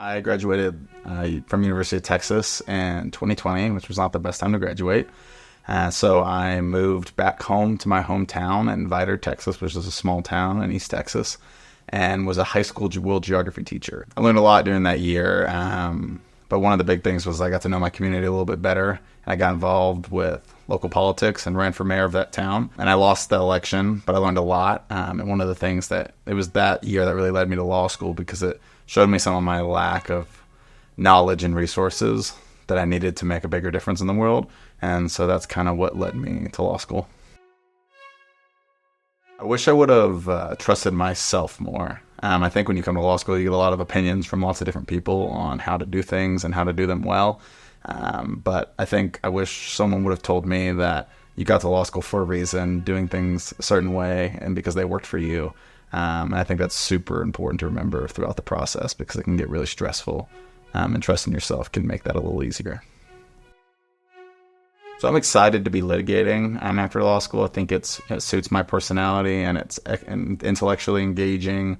I graduated from University of Texas in 2020, which was not the best time to graduate. So I moved back home to my hometown in Vidor, Texas, which is a small town in East Texas, and was a high school world geography teacher. I learned a lot during that year, but one of the big things was I got to know my community a little bit better. And I got involved with local politics and ran for mayor of that town. And I lost the election, but I learned a lot. And one of the things it was that year that really led me to law school, because it showed me some of my lack of knowledge and resources that I needed to make a bigger difference in the world. And so that's kind of what led me to law school. I wish I would have trusted myself more. I think when you come to law school, you get a lot of opinions from lots of different people on how to do things and how to do them well. But I wish someone would have told me that you got to law school for a reason, doing things a certain way, and because they worked for you. And I think that's super important to remember throughout the process, because it can get really stressful. And trusting yourself can make that a little easier. So I'm excited to be litigating after law school. I think it suits my personality, and it's intellectually engaging,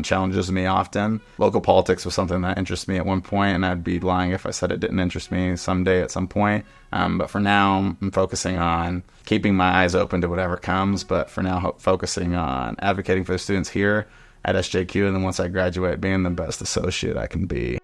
challenges me often. Local politics was something that interests me at one point, and I'd be lying if I said it didn't interest me someday at some point. But for now, I'm focusing on keeping my eyes open to whatever comes, but for now, focusing on advocating for the students here at SJQ, and then once I graduate, being the best associate I can be.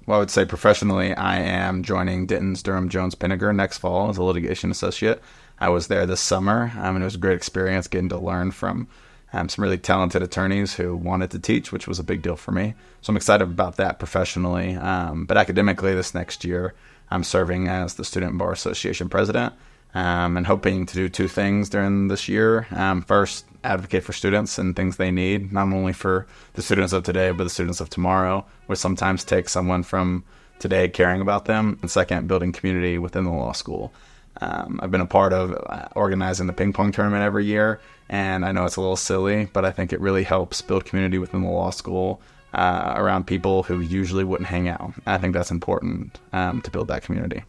Well, I would say professionally, I am joining Denton's Durham Jones Pinniger next fall as a litigation associate. I was there this summer, and it was a great experience getting to learn from some really talented attorneys who wanted to teach, which was a big deal for me. So I'm excited about that professionally. But academically, this next year, I'm serving as the Student Bar Association president, and hoping to do two things during this year. First, advocate for students and things they need, not only for the students of today, but the students of tomorrow, which sometimes takes someone from today caring about them. And second, building community within the law school. I've been a part of organizing the ping pong tournament every year, and I know it's a little silly, but I think it really helps build community within the law school around people who usually wouldn't hang out. I think that's important to build that community.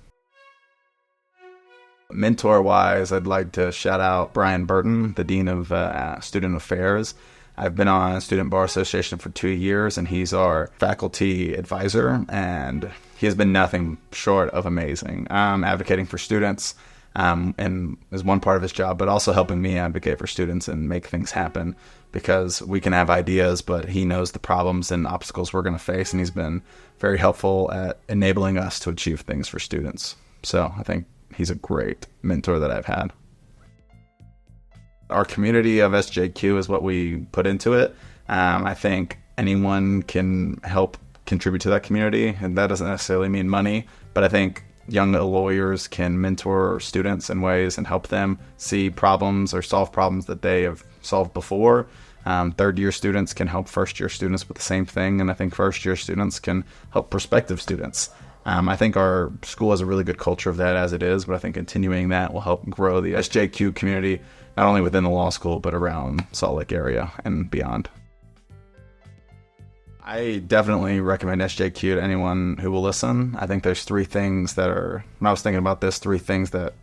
Mentor-wise, I'd like to shout out Brian Burton, the Dean of Student Affairs. I've been on Student Bar Association for 2 years, and he's our faculty advisor, and he has been nothing short of amazing. Advocating for students and is one part of his job, but also helping me advocate for students and make things happen, because we can have ideas, but he knows the problems and obstacles we're going to face, and he's been very helpful at enabling us to achieve things for students. So I think he's a great mentor that I've had. Our community of SJQ is what we put into it. I think anyone can help contribute to that community, and that doesn't necessarily mean money, but I think young lawyers can mentor students in ways and help them see problems or solve problems that they have solved before. Third-year students can help first-year students with the same thing, and I think first-year students can help prospective students. I think our school has a really good culture of that as it is, but I think continuing that will help grow the SJQ community, not only within the law school, but around Salt Lake area and beyond. I definitely recommend SJQ to anyone who will listen. I think there's three things when I was thinking about this, three things that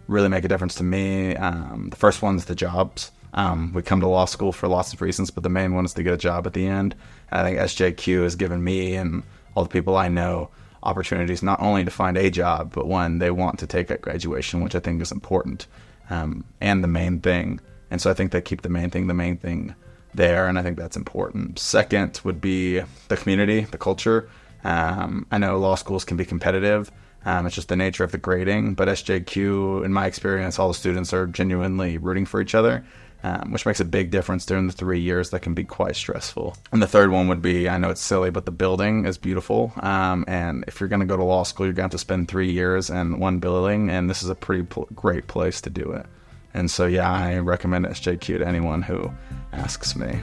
really make a difference to me. The first one's the jobs. We come to law school for lots of reasons, but the main one is to get a job at the end. And I think SJQ has given me and all the people I know opportunities not only to find a job, but one they want to take at graduation, which I think is important, and the main thing. And so I think they keep the main thing there, and I think that's important. Second would be the community, the culture. I know law schools can be competitive. It's just the nature of the grading, but SJQ, in my experience, all the students are genuinely rooting for each other, which makes a big difference during the 3 years that can be quite stressful. And the third one would be, I know it's silly, but the building is beautiful. And if you're going to go to law school, you're going to have to spend 3 years in one building, and this is a pretty great place to do it. And so, yeah, I recommend SJQ to anyone who asks me.